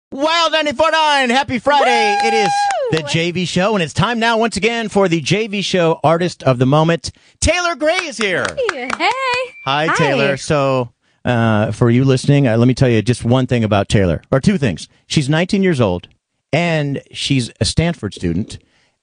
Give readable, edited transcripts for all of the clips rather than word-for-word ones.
Wow, 94.9. Happy Friday. Woo! It is the JV Show, and it's time now once again for the JV Show Artist of the Moment. Taylor Gray is here. Hey. Hi, Taylor. So, for you listening, let me tell you just one thing about Taylor, or two things. She's 19 years old, and she's a Stanford student.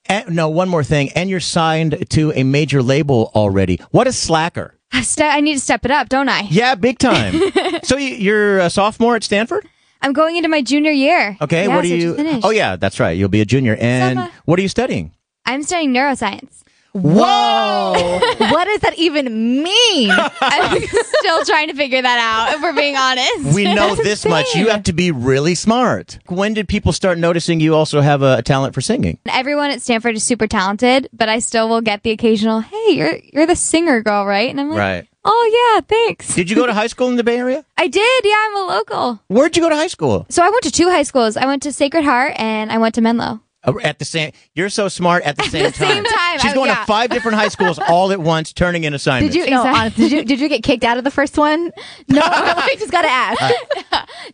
And, no, one more thing. And you're signed to a major label already. What a slacker. I need to step it up, don't I? Yeah, big time. So you're a sophomore at Stanford? I'm going into my junior year. Okay, yeah, what do so you... finished. Oh, yeah, that's right. You'll be a junior. And what are you studying? I'm studying neuroscience. Whoa! What does that even mean? I'm still trying to figure that out, if we're being honest. We know this much. You have to be really smart. When did people start noticing you also have a talent for singing? Everyone at Stanford is super talented, but I still will get the occasional, hey, you're the singer girl, right? And I'm like, right. Oh, yeah, thanks. Did you go to high school in the Bay Area? I did, yeah, I'm a local. Where'd you go to high school? So I went to two high schools. I went to Sacred Heart and I went to Menlo. At the same, you're so smart at the same time. Same time. She's going to 5 different high schools all at once, turning in assignments. Did you? No, honestly, did you get kicked out of the first one? No, I just gotta ask.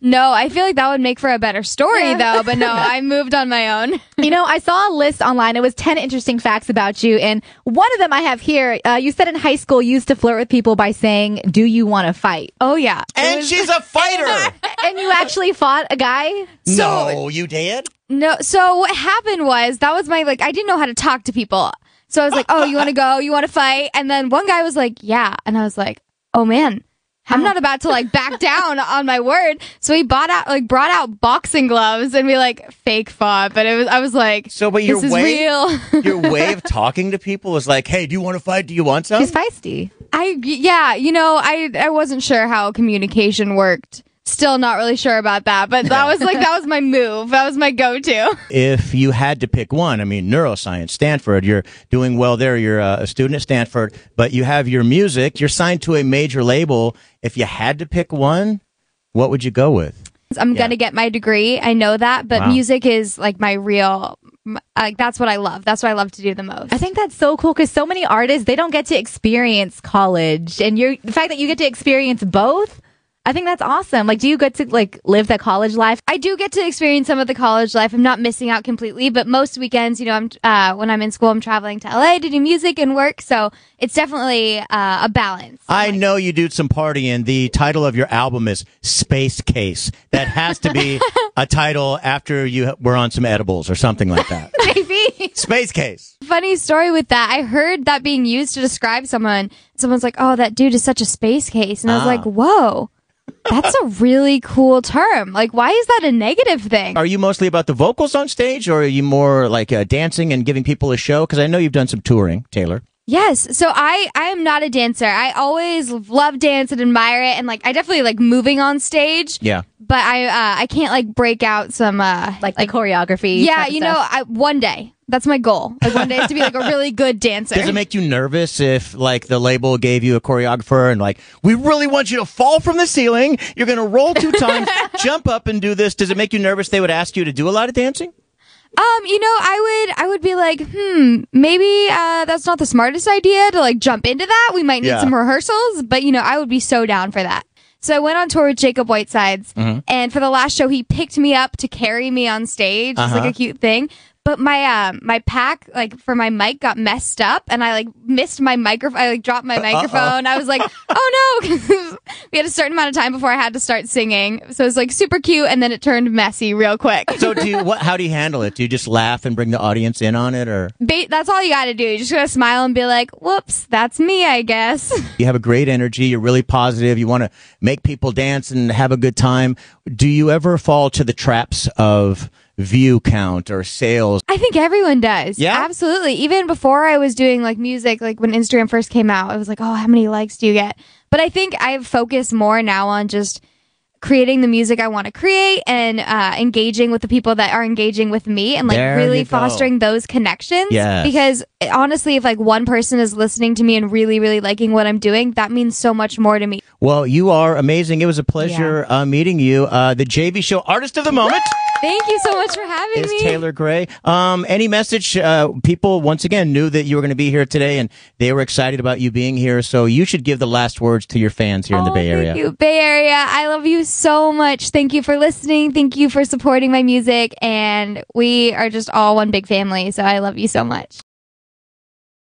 No, I feel like that would make for a better story, though. But no, I moved on my own. You know, I saw a list online. It was 10 interesting facts about you, and one of them I have here. You said in high school you used to flirt with people by saying, "Do you want to fight?" Oh yeah, and she's a fighter. And you actually fought a guy? No, you did? No, so what happened was, that was my, I didn't know how to talk to people. So I was like, oh, you want to go? You want to fight? And then one guy was like, yeah. And I was like, oh man, I'm not about to back down on my word. So he brought out boxing gloves and we fake fought. But I was like, so, but this is real. Your way of talking to people was like, hey, do you want to fight? Do you want some? She's feisty. I wasn't sure how communication worked. Still not really sure about that, but that was my move. That was my go-to. If you had to pick one, I mean, neuroscience, Stanford, you're doing well there. You're a student at Stanford, but you have your music. You're signed to a major label. If you had to pick one, what would you go with? I'm going to get my degree. I know that, but music is my real... that's what I love. That's what I love to do the most. I think that's so cool because so many artists, they don't get to experience college, and the fact that you get to experience both, I think that's awesome. Do you get to live that college life? I do get to experience some of the college life. I'm not missing out completely, but most weekends, I'm when I'm in school, I'm traveling to LA to do music and work. So it's definitely a balance. I know you do some partying. The title of your album is Space Case. That has to be a title after you were on some edibles or something like that. Maybe. Space Case. Funny story with that. I heard that being used to describe someone. Someone's like, oh, that dude is such a space case. And I was like, whoa. That's a really cool term. Why is that a negative thing? Are you mostly about the vocals on stage, or are you more dancing and giving people a show? Because I know you've done some touring, Taylor. Yes. So I am not a dancer. I always love dance and admire it. And I definitely like moving on stage. Yeah. But I can't break out some the choreography. Yeah, one day. That's my goal. One day is to be a really good dancer. Does it make you nervous if the label gave you a choreographer and we really want you to fall from the ceiling, you're going to roll 2 times, jump up and do this? Does it make you nervous they would ask you to do a lot of dancing? I would be maybe that's not the smartest idea to jump into that. We might need some rehearsals, but I would be so down for that. So I went on tour with Jacob Whitesides, and for the last show, he picked me up to carry me on stage. It's a cute thing. But my pack, for my mic got messed up, and I, missed my microphone. I, dropped my microphone. I was like, oh, no, 'cause we had a certain amount of time before I had to start singing. So it was, super cute, and then it turned messy real quick. So how do you handle it? Do you just laugh and bring the audience in on it, or? That's all you gotta do. You just gotta smile and be like, whoops, that's me, I guess. You have a great energy. You're really positive. You want to make people dance and have a good time. Do you ever fall to the traps of view count or sales? I think everyone does. Yeah, absolutely. Even before I was doing music, when Instagram first came out, I was oh, how many likes do you get? But I think I've focused more now on just creating the music I want to create and engaging with the people that are engaging with me and really fostering those connections. Yes. Because honestly, if one person is listening to me and really, really liking what I'm doing, that means so much more to me. Well, you are amazing. It was a pleasure meeting you. The JV Show Artist of the Moment. Thank you so much for having me. Taylor Gray. Any message? People, once again, knew that you were going to be here today, and they were excited about you being here. So you should give the last words to your fans here in the Bay Area. Thank you, Bay Area. I love you so much. Thank you for listening. Thank you for supporting my music. And we are just all one big family. So I love you so much.